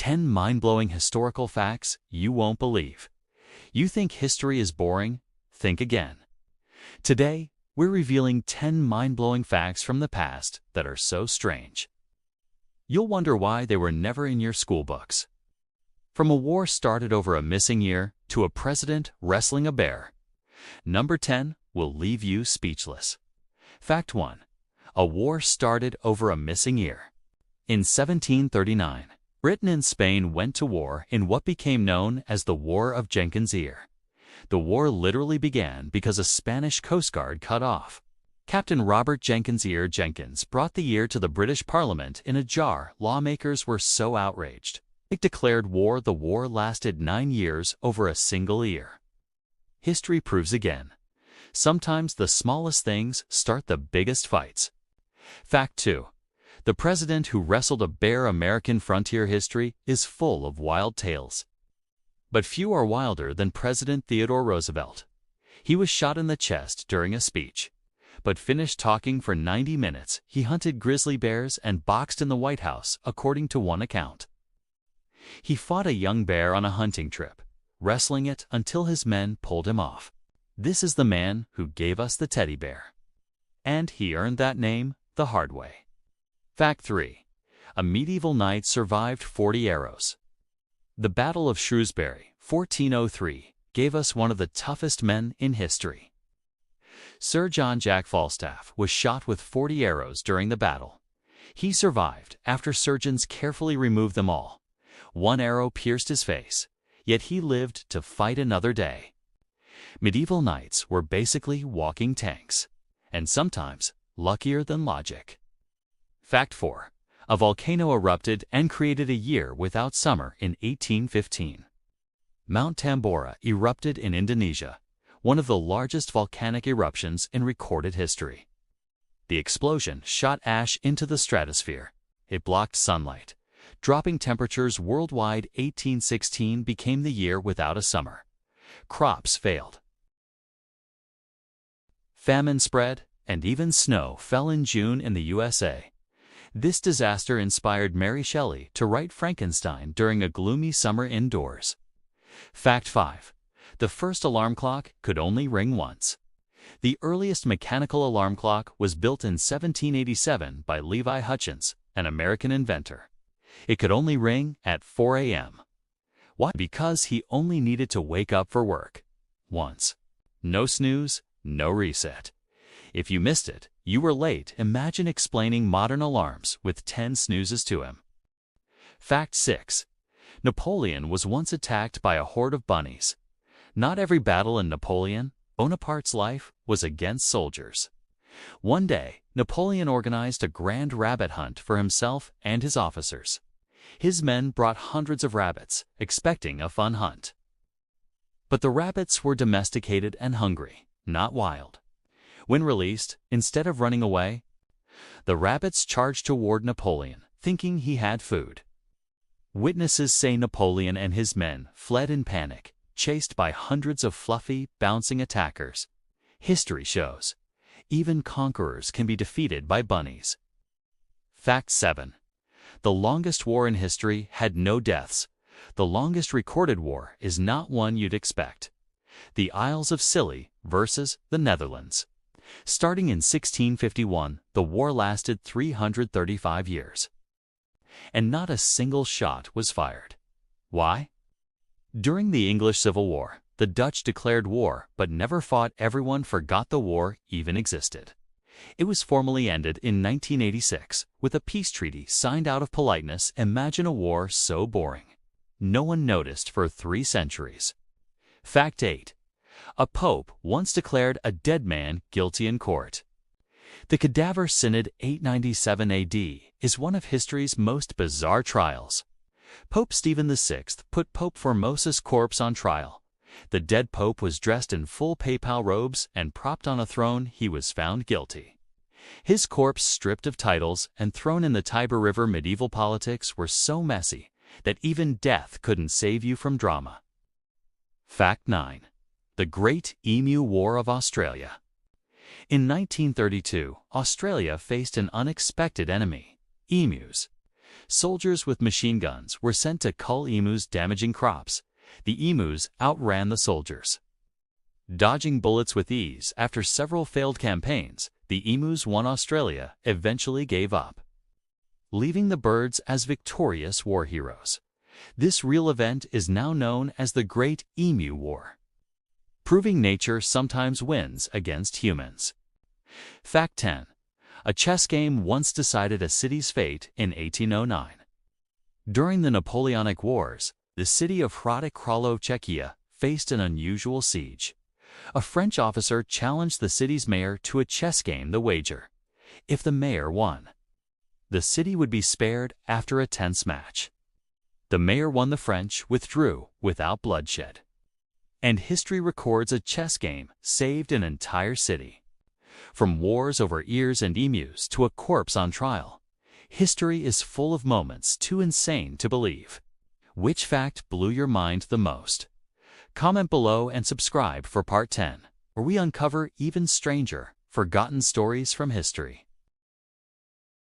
10 mind-blowing historical facts you won't believe. You think history is boring? Think again. Today, we're revealing 10 mind-blowing facts from the past that are so strange. You'll wonder why they were never in your school books. From a war started over a missing ear to a president wrestling a bear. Number 10 will leave you speechless. Fact 1. A war started over a missing ear. In 1739, Britain and Spain went to war in what became known as the War of Jenkins Ear. The war literally began because a Spanish Coast Guard cut off. Captain Robert Jenkins Ear Jenkins brought the ear to the British Parliament in a jar. Lawmakers were so outraged, they declared war. The war lasted 9 years over a single ear. History proves again. Sometimes the smallest things start the biggest fights. Fact 2. The president who wrestled a bear. American frontier history is full of wild tales. But few are wilder than President Theodore Roosevelt. He was shot in the chest during a speech, but finished talking for 90 minutes. He hunted grizzly bears and boxed in the White House, according to one account. He fought a young bear on a hunting trip, wrestling it until his men pulled him off. This is the man who gave us the teddy bear. And he earned that name the hard way. Fact 3. A medieval knight survived 40 arrows. The Battle of Shrewsbury, 1403, gave us one of the toughest men in history. Sir John Jack Falstaff was shot with 40 arrows during the battle. He survived after surgeons carefully removed them all. One arrow pierced his face, yet he lived to fight another day. Medieval knights were basically walking tanks, and sometimes luckier than logic. Fact 4. A volcano erupted and created a year without summer in 1815. Mount Tambora erupted in Indonesia, one of the largest volcanic eruptions in recorded history. The explosion shot ash into the stratosphere. It blocked sunlight, dropping temperatures worldwide. 1816 became the year without a summer. Crops failed. Famine spread, and even snow fell in June in the USA. This disaster inspired Mary Shelley to write Frankenstein during a gloomy summer indoors. Fact 5. The first alarm clock could only ring once. The earliest mechanical alarm clock was built in 1787 by Levi Hutchins, an American inventor. It could only ring at 4 a.m. Why? Because he only needed to wake up for work once. No snooze, no reset. If you missed it, you were late. Imagine explaining modern alarms with 10 snoozes to him. Fact 6. Napoleon was once attacked by a horde of bunnies. Not every battle in Napoleon Bonaparte's life was against soldiers. One day, Napoleon organized a grand rabbit hunt for himself and his officers. His men brought hundreds of rabbits, expecting a fun hunt. But the rabbits were domesticated and hungry, not wild. When released, instead of running away, the rabbits charged toward Napoleon, thinking he had food. Witnesses say Napoleon and his men fled in panic, chased by hundreds of fluffy, bouncing attackers. History shows, even conquerors can be defeated by bunnies. Fact 7. The longest war in history had no deaths. The longest recorded war is not one you'd expect. The Isles of Scilly versus the Netherlands. Starting in 1651, the war lasted 335 years. And not a single shot was fired. Why? During the English Civil War, the Dutch declared war but never fought. Everyone forgot the war even existed. It was formally ended in 1986 with a peace treaty signed out of politeness. Imagine a war so boring. No one noticed for 3 centuries. Fact 8. A pope once declared a dead man guilty in court. The Cadaver Synod 897 AD is one of history's most bizarre trials. Pope Stephen VI put Pope Formosus' corpse on trial. The dead pope was dressed in full papal robes and propped on a throne. He was found guilty. His corpse stripped of titles and thrown in the Tiber River. Medieval politics were so messy that even death couldn't save you from drama. Fact 9. The Great Emu War of Australia. In 1932, Australia faced an unexpected enemy, emus. Soldiers with machine guns were sent to cull emus damaging crops. The emus outran the soldiers. Dodging bullets with ease after several failed campaigns, the emus won. Australia eventually gave up, leaving the birds as victorious war heroes. This real event is now known as the Great Emu War, proving nature sometimes wins against humans. Fact 10. A chess game once decided a city's fate in 1809. During the Napoleonic Wars, the city of Hradec Králové, Czechia, faced an unusual siege. A French officer challenged the city's mayor to a chess game. The wager: if the mayor won, the city would be spared after a tense match. The mayor won. The French withdrew without bloodshed, and history records a chess game saved an entire city. From wars over ears and emus to a corpse on trial, history is full of moments too insane to believe. Which fact blew your mind the most? Comment below and subscribe for part 10, where we uncover even stranger, forgotten stories from history.